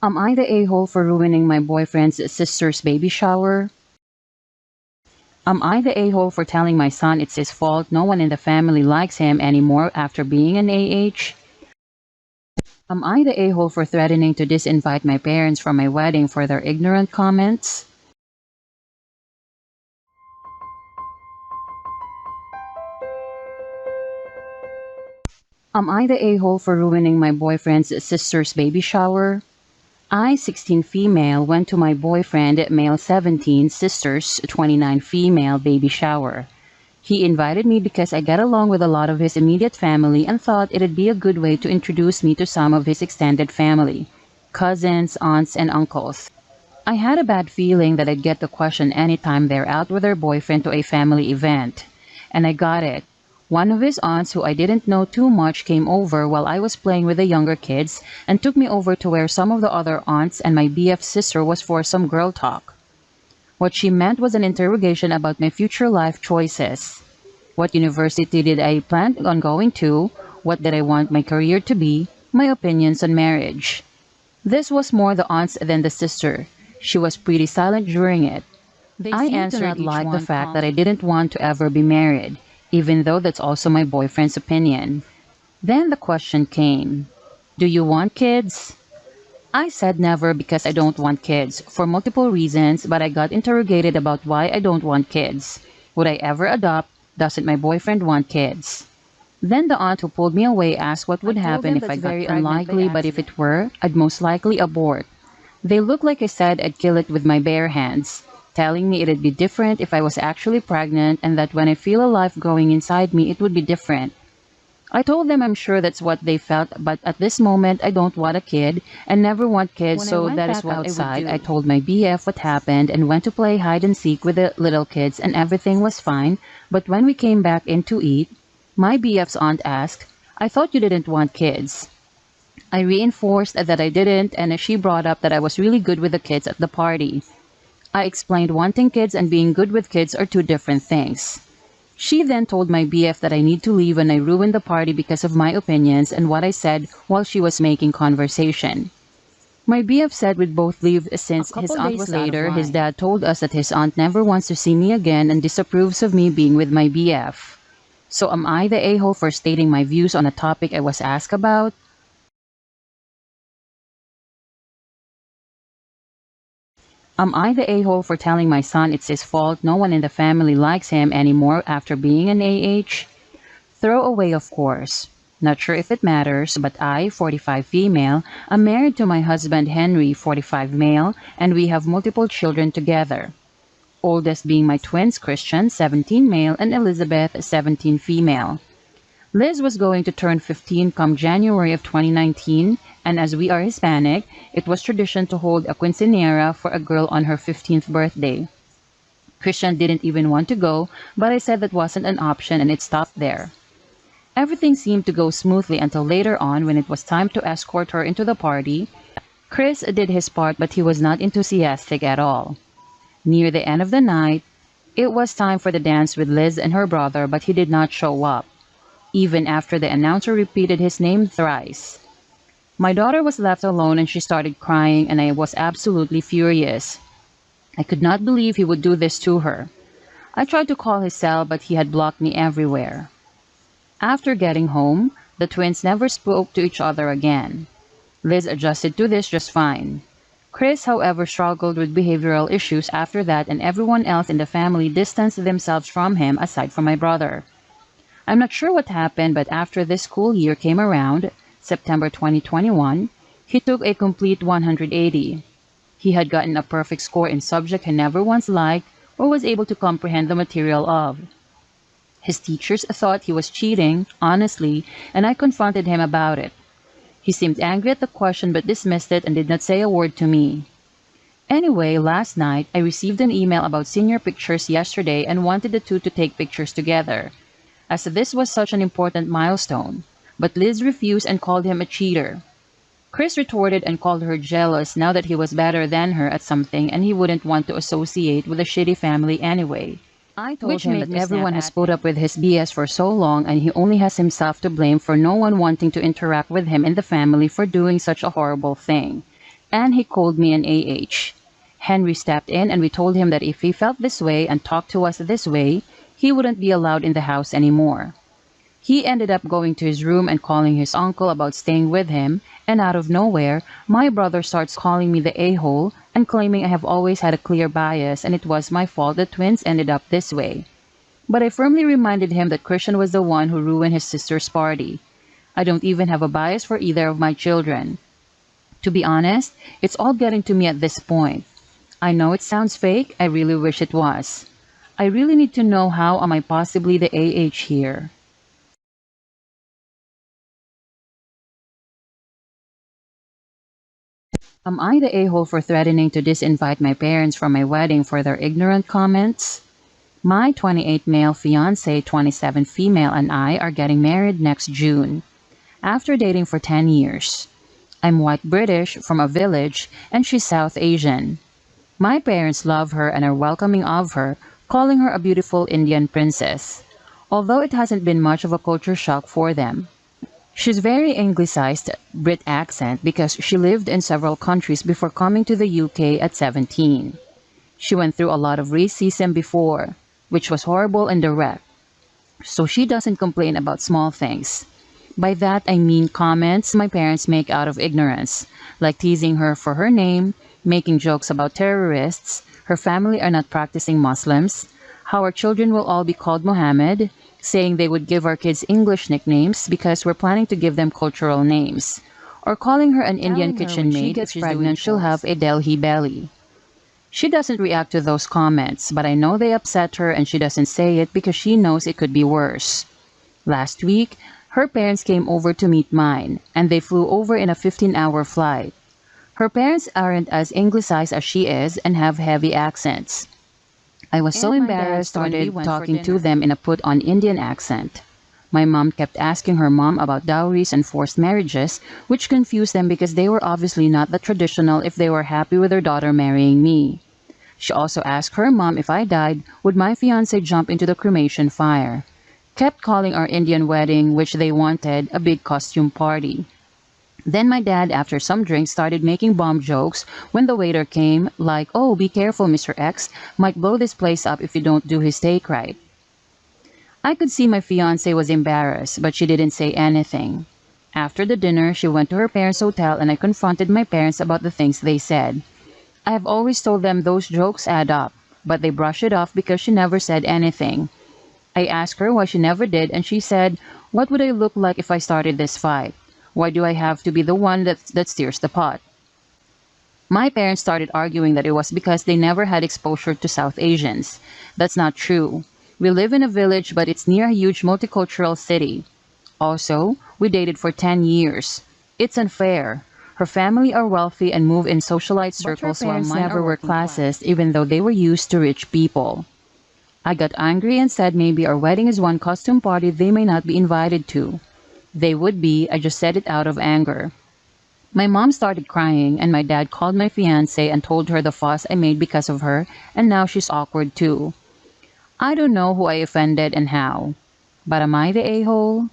Am I the a-hole for ruining my boyfriend's sister's baby shower? Am I the a-hole for telling my son it's his fault no one in the family likes him anymore after being an AH? Am I the a-hole for threatening to disinvite my parents from my wedding for their ignorant comments? Am I the a-hole for ruining my boyfriend's sister's baby shower? I, 16 female, went to my boyfriend, male 17, sister's 29 female baby shower. He invited me because I get along with a lot of his immediate family and thought it'd be a good way to introduce me to some of his extended family, cousins, aunts, and uncles. I had a bad feeling that I'd get the question anytime they're out with their boyfriend to a family event. And I got it. One of his aunts, who I didn't know too much, came over while I was playing with the younger kids and took me over to where some of the other aunts and my BF's sister was for some girl talk. What she meant was an interrogation about my future life choices. What university did I plan on going to? What did I want my career to be? My opinions on marriage. This was more the aunts than the sister. She was pretty silent during it. I answered like the fact that I didn't want to ever be married, even though that's also my boyfriend's opinion. Then the question came, do you want kids? I said never because I don't want kids, for multiple reasons, but I got interrogated about why I don't want kids. Would I ever adopt? Doesn't my boyfriend want kids? Then the aunt who pulled me away asked what would happen if I got very unlikely, but if it were, I'd most likely abort. They looked like I said I'd kill it with my bare hands, telling me it'd be different if I was actually pregnant and that when I feel a life growing inside me, it would be different. I told them I'm sure that's what they felt, but at this moment I don't want a kid and never want kids, so that is what outside I told my BF what happened and went to play hide and seek with the little kids and everything was fine, but when we came back in to eat, my BF's aunt asked, I thought you didn't want kids. I reinforced that I didn't, and she brought up that I was really good with the kids at the party. I explained wanting kids and being good with kids are two different things. She then told my BF that I need to leave and I ruined the party because of my opinions and what I said while she was making conversation. My BF said we'd both leave since his aunt was later. His dad told us that his aunt never wants to see me again and disapproves of me being with my BF. So am I the a-hole for stating my views on a topic I was asked about? Am I the a-hole for telling my son it's his fault no one in the family likes him anymore after being an AH? Throw away, of course. Not sure if it matters, but I, 45 female, am married to my husband Henry, 45 male, and we have multiple children together. Oldest being my twins Christian, 17 male, and Elizabeth, 17 female. Liz was going to turn 15 come January of 2019, and as we are Hispanic, it was tradition to hold a quinceañera for a girl on her 15th birthday. Christian didn't even want to go, but I said that wasn't an option and it stopped there. Everything seemed to go smoothly until later on when it was time to escort her into the party. Chris did his part, but he was not enthusiastic at all. Near the end of the night, it was time for the dance with Liz and her brother, but he did not show up, even after the announcer repeated his name thrice. My daughter was left alone and she started crying and I was absolutely furious. I could not believe he would do this to her. I tried to call his cell but he had blocked me everywhere. After getting home, the twins never spoke to each other again. Liz adjusted to this just fine. Chris, however, struggled with behavioral issues after that and everyone else in the family distanced themselves from him aside from my brother. I'm not sure what happened, but after this school year came around, September 2021, he took a complete 180. He had gotten a perfect score in subject he never once liked or was able to comprehend the material of. His teachers thought he was cheating, honestly, and I confronted him about it. He seemed angry at the question but dismissed it and did not say a word to me. Anyway, last night, I received an email about senior pictures yesterday and wanted the two to take pictures together, as this was such an important milestone, but Liz refused and called him a cheater. Chris retorted and called her jealous now that he was better than her at something and he wouldn't want to associate with a shitty family anyway. I told him that everyone has put up with his BS for so long and he only has himself to blame for no one wanting to interact with him in the family for doing such a horrible thing. and he called me an AH. Henry stepped in and we told him that if he felt this way and talked to us this way, he wouldn't be allowed in the house anymore. He ended up going to his room and calling his uncle about staying with him, and out of nowhere, my brother starts calling me the a-hole and claiming I have always had a clear bias and it was my fault that twins ended up this way. But I firmly reminded him that Christian was the one who ruined his sister's party. I don't even have a bias for either of my children. To be honest, it's all getting to me at this point. I know it sounds fake, I really wish it was. I really need to know how am I possibly the AH here. Am I the a-hole for threatening to disinvite my parents from my wedding for their ignorant comments? My 28 male fiance, 27 female, and I are getting married next June, after dating for 10 years. I'm white British from a village, and she's South Asian. My parents love her and are welcoming of her, calling her a beautiful Indian princess, although it hasn't been much of a culture shock for them. She's very anglicized Brit accent because she lived in several countries before coming to the UK at 17. She went through a lot of racism before, which was horrible and direct, so she doesn't complain about small things. By that I mean comments my parents make out of ignorance, like teasing her for her name, making jokes about terrorists, her family are not practicing Muslims, how our children will all be called Mohammed, saying they would give our kids English nicknames because we're planning to give them cultural names, or calling her an Indian kitchen maid if she's pregnant she'll have a Delhi belly. She doesn't react to those comments, but I know they upset her and she doesn't say it because she knows it could be worse. Last week, her parents came over to meet mine, and they flew over in a 15-hour flight. Her parents aren't as anglicized as she is and have heavy accents. I was so embarrassed when we started talking to them in a put-on Indian accent. My mom kept asking her mom about dowries and forced marriages, which confused them because they were obviously not that traditional if they were happy with their daughter marrying me. She also asked her mom if I died, would my fiancé jump into the cremation fire. Kept calling our Indian wedding, which they wanted, a big costume party. Then my dad, after some drinks, started making bomb jokes when the waiter came, like, "Oh, be careful, Mr. X, might blow this place up if you don't do his steak right." I could see my fiancé was embarrassed, but she didn't say anything. After the dinner, she went to her parents' hotel and I confronted my parents about the things they said. I have always told them those jokes add up, but they brush it off because she never said anything. I asked her why she never did, and she said, "What would I look like if I started this fight? Why do I have to be the one that steers the pot?" My parents started arguing that it was because they never had exposure to South Asians. That's not true. We live in a village, but it's near a huge multicultural city. Also, we dated for 10 years. It's unfair. Her family are wealthy and move in socialite circles while mine never were classist, even though they were used to rich people. I got angry and said maybe our wedding is one costume party they may not be invited to. They would be, I just said it out of anger. My mom started crying and my dad called my fiancé and told her the fuss I made because of her, and now she's awkward too. I don't know who I offended and how. But am I the a-hole?